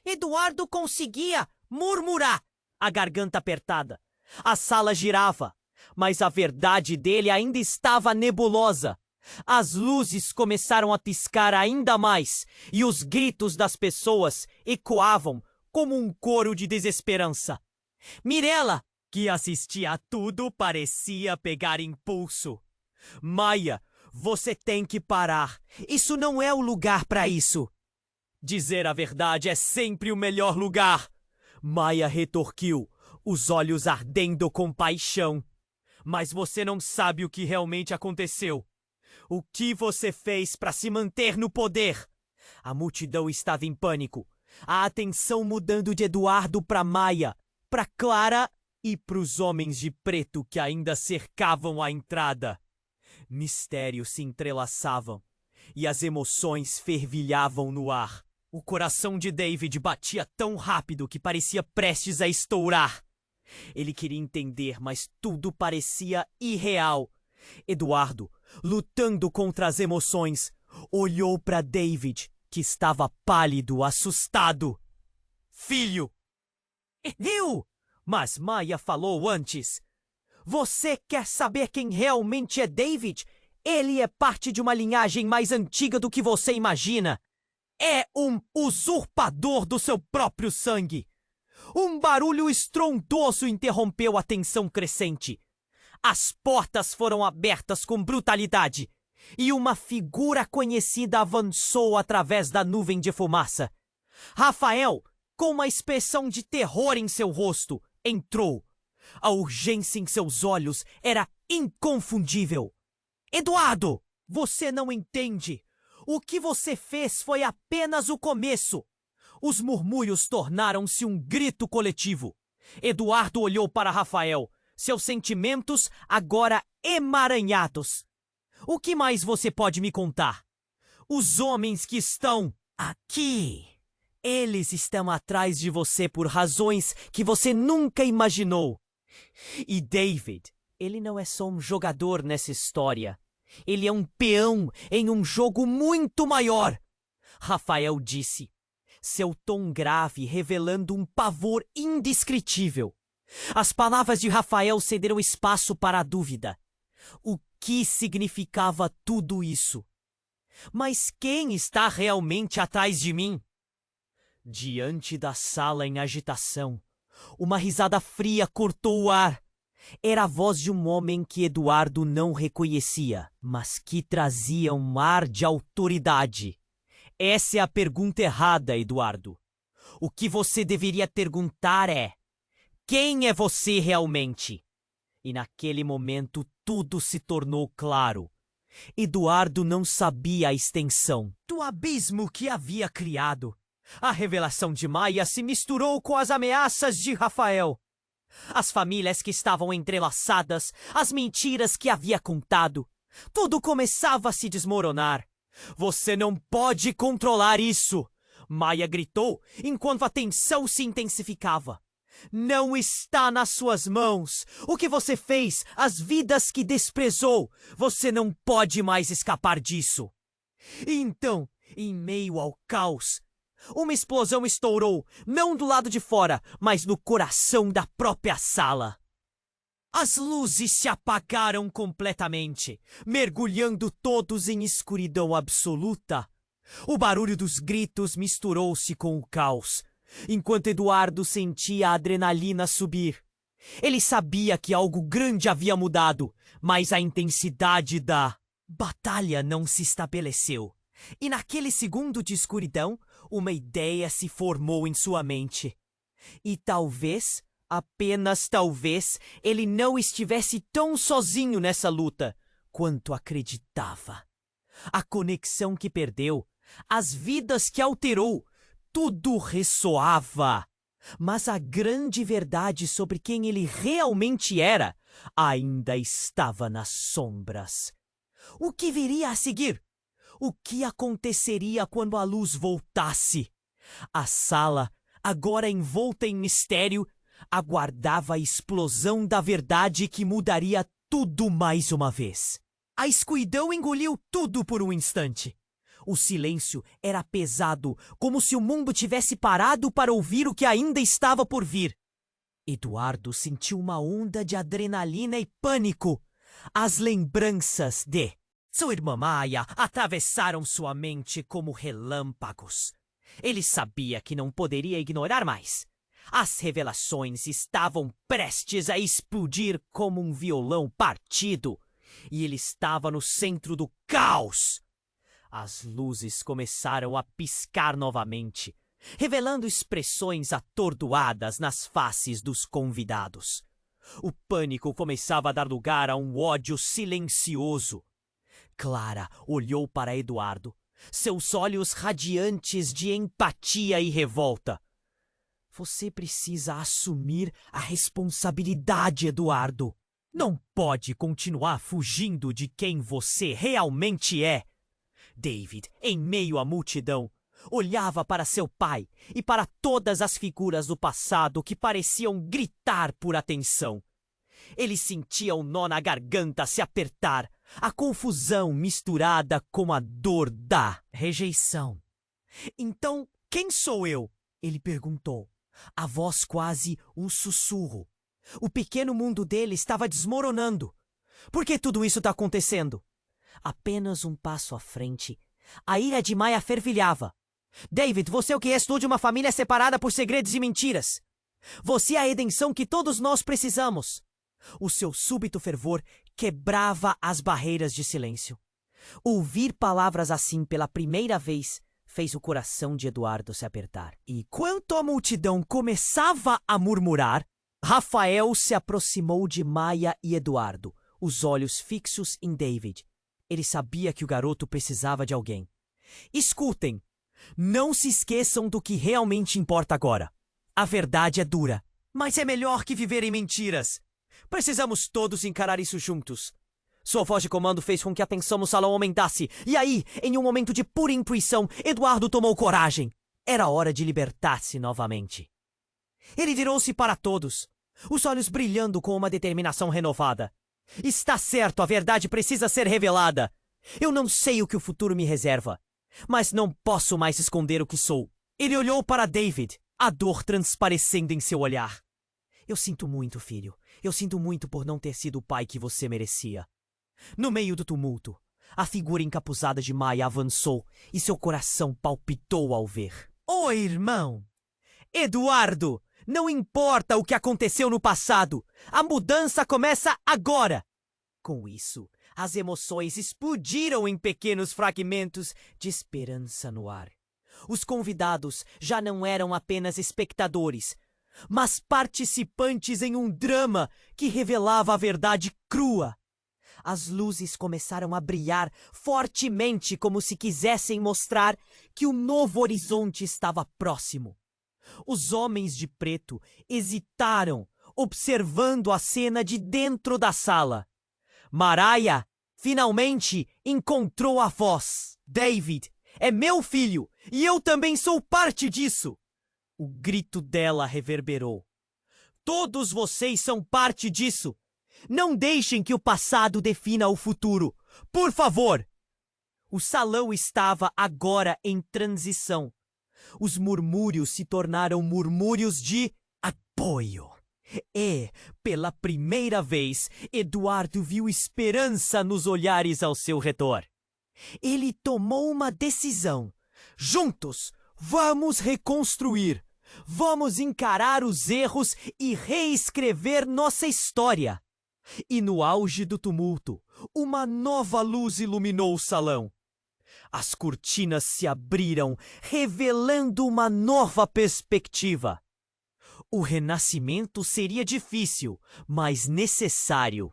Eduardo conseguia murmurar, a garganta apertada. A sala girava, mas a verdade dele ainda estava nebulosa. As luzes começaram a piscar ainda mais, e os gritos das pessoas ecoavam como um coro de desesperança. Mirella, que assistia a tudo, parecia pegar impulso. Maia, você tem que parar. Isso não é o lugar para isso. Dizer a verdade é sempre o melhor lugar. Maia retorquiu, os olhos ardendo com paixão. Mas você não sabe o que realmente aconteceu. O que você fez para se manter no poder? A multidão estava em pânico. A atenção mudando de Eduardo para Maia, para Clara e para os homens de preto que ainda cercavam a entrada. Mistérios se entrelaçavam e as emoções fervilhavam no ar. O coração de David batia tão rápido que parecia prestes a estourar. Ele queria entender, mas tudo parecia irreal. Eduardo, lutando contra as emoções, olhou para David, que estava pálido, assustado. Filho! Eu! Mas Maia falou antes. Você quer saber quem realmente é David? Ele é parte de uma linhagem mais antiga do que você imagina. É um usurpador do seu próprio sangue. Um barulho estrondoso interrompeu a tensão crescente. As portas foram abertas com brutalidade e uma figura conhecida avançou através da nuvem de fumaça. Rafael, com uma expressão de terror em seu rosto, entrou. A urgência em seus olhos era inconfundível. Eduardo, você não entende. O que você fez foi apenas o começo. Os murmúrios tornaram-se um grito coletivo. Eduardo olhou para Rafael, seus sentimentos agora emaranhados. O que mais você pode me contar? Os homens que estão aqui. Eles estão atrás de você por razões que você nunca imaginou. E David, ele não é só um jogador nessa história. Ele é um peão em um jogo muito maior. Rafael disse, seu tom grave revelando um pavor indescritível. As palavras de Rafael cederam espaço para a dúvida. O que significava tudo isso? Mas quem está realmente atrás de mim? Diante da sala em agitação, uma risada fria cortou o ar. Era a voz de um homem que Eduardo não reconhecia, mas que trazia um ar de autoridade. Essa é a pergunta errada, Eduardo. O que você deveria perguntar é: quem é você realmente? E naquele momento tudo se tornou claro. Eduardo não sabia a extensão do abismo que havia criado. A revelação de Maia se misturou com as ameaças de Rafael. As famílias que estavam entrelaçadas, as mentiras que havia contado. Tudo começava a se desmoronar. Você não pode controlar isso! Maia gritou enquanto a tensão se intensificava. Não está nas suas mãos. O que você fez, as vidas que desprezou, você não pode mais escapar disso. E então, em meio ao caos, uma explosão estourou, não do lado de fora, mas no coração da própria sala. As luzes se apagaram completamente, mergulhando todos em escuridão absoluta. O barulho dos gritos misturou-se com o caos, enquanto Eduardo sentia a adrenalina subir. Ele sabia que algo grande havia mudado, mas a intensidade da batalha não se estabeleceu. E naquele segundo de escuridão, uma ideia se formou em sua mente. E talvez, apenas talvez, ele não estivesse tão sozinho nessa luta quanto acreditava. A conexão que perdeu, as vidas que alterou, tudo ressoava. Mas a grande verdade sobre quem ele realmente era ainda estava nas sombras. O que viria a seguir? O que aconteceria quando a luz voltasse? A sala, agora envolta em mistério, aguardava a explosão da verdade que mudaria tudo mais uma vez. A escuridão engoliu tudo por um instante. O silêncio era pesado, como se o mundo tivesse parado para ouvir o que ainda estava por vir. Eduardo sentiu uma onda de adrenalina e pânico. As lembranças de sua irmã Maia atravessaram sua mente como relâmpagos. Ele sabia que não poderia ignorar mais. As revelações estavam prestes a explodir como um violão partido. E ele estava no centro do caos. As luzes começaram a piscar novamente, revelando expressões atordoadas nas faces dos convidados. O pânico começava a dar lugar a um ódio silencioso. Clara olhou para Eduardo, seus olhos radiantes de empatia e revolta. Você precisa assumir a responsabilidade, Eduardo. Não pode continuar fugindo de quem você realmente é. David, em meio à multidão, olhava para seu pai e para todas as figuras do passado que pareciam gritar por atenção. Ele sentia o nó na garganta se apertar, a confusão misturada com a dor da rejeição. Então, quem sou eu? Ele perguntou, a voz quase um sussurro. O pequeno mundo dele estava desmoronando. Por que tudo isso está acontecendo? Apenas um passo à frente, a ira de Maya fervilhava. David, você é o que restou de uma família separada por segredos e mentiras. Você é a redenção que todos nós precisamos. O seu súbito fervor quebrava as barreiras de silêncio. Ouvir palavras assim pela primeira vez fez o coração de Eduardo se apertar. E quando a multidão começava a murmurar, Rafael se aproximou de Maya e Eduardo, os olhos fixos em David. Ele sabia que o garoto precisava de alguém. Escutem, não se esqueçam do que realmente importa agora. A verdade é dura, mas é melhor que viver em mentiras. Precisamos todos encarar isso juntos. Sua voz de comando fez com que a tensão no salão aumentasse. E aí, em um momento de pura intuição, Eduardo tomou coragem. Era hora de libertar-se novamente. Ele virou-se para todos, os olhos brilhando com uma determinação renovada. Está certo, a verdade precisa ser revelada. Eu não sei o que o futuro me reserva, mas não posso mais esconder o que sou. Ele olhou para David, a dor transparecendo em seu olhar. Eu sinto muito, filho. Eu sinto muito por não ter sido o pai que você merecia. No meio do tumulto, a figura encapuzada de Maya avançou e seu coração palpitou ao ver. Oi, irmão! Eduardo! Não importa o que aconteceu no passado, a mudança começa agora! Com isso, as emoções explodiram em pequenos fragmentos de esperança no ar. Os convidados já não eram apenas espectadores, mas participantes em um drama que revelava a verdade crua. As luzes começaram a brilhar fortemente como se quisessem mostrar que o novo horizonte estava próximo. Os homens de preto hesitaram, observando a cena de dentro da sala. Mariah finalmente encontrou a voz. David é meu filho e eu também sou parte disso. O grito dela reverberou. Todos vocês são parte disso. Não deixem que o passado defina o futuro. Por favor! O salão estava agora em transição. Os murmúrios se tornaram murmúrios de apoio. E, pela primeira vez, Eduardo viu esperança nos olhares ao seu redor. Ele tomou uma decisão. Juntos, vamos reconstruir. Vamos encarar os erros e reescrever nossa história. E no auge do tumulto, uma nova luz iluminou o salão. As cortinas se abriram, revelando uma nova perspectiva. O renascimento seria difícil, mas necessário.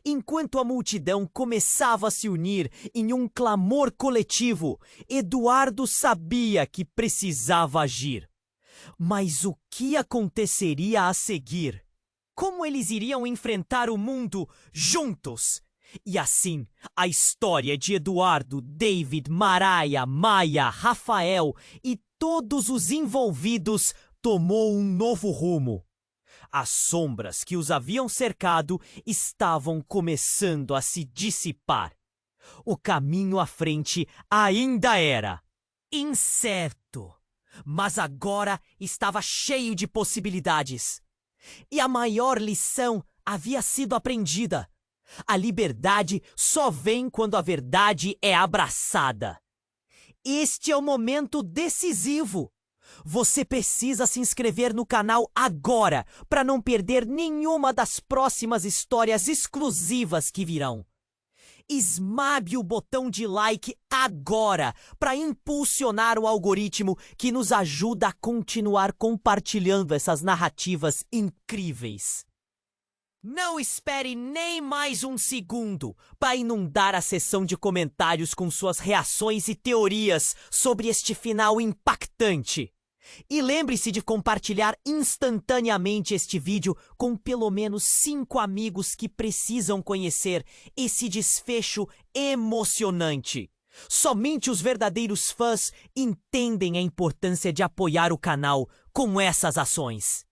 Enquanto a multidão começava a se unir em um clamor coletivo, Eduardo sabia que precisava agir. Mas o que aconteceria a seguir? Como eles iriam enfrentar o mundo juntos? E assim, a história de Eduardo, David, Mariah, Maya, Rafael e todos os envolvidos tomou um novo rumo. As sombras que os haviam cercado estavam começando a se dissipar. O caminho à frente ainda era incerto, mas agora estava cheio de possibilidades. E a maior lição havia sido aprendida. A liberdade só vem quando a verdade é abraçada. Este é o momento decisivo. Você precisa se inscrever no canal agora para não perder nenhuma das próximas histórias exclusivas que virão. Esmague o botão de like agora para impulsionar o algoritmo que nos ajuda a continuar compartilhando essas narrativas incríveis. Não espere nem mais um segundo para inundar a seção de comentários com suas reações e teorias sobre este final impactante. E lembre-se de compartilhar instantaneamente este vídeo com pelo menos 5 amigos que precisam conhecer esse desfecho emocionante. Somente os verdadeiros fãs entendem a importância de apoiar o canal com essas ações.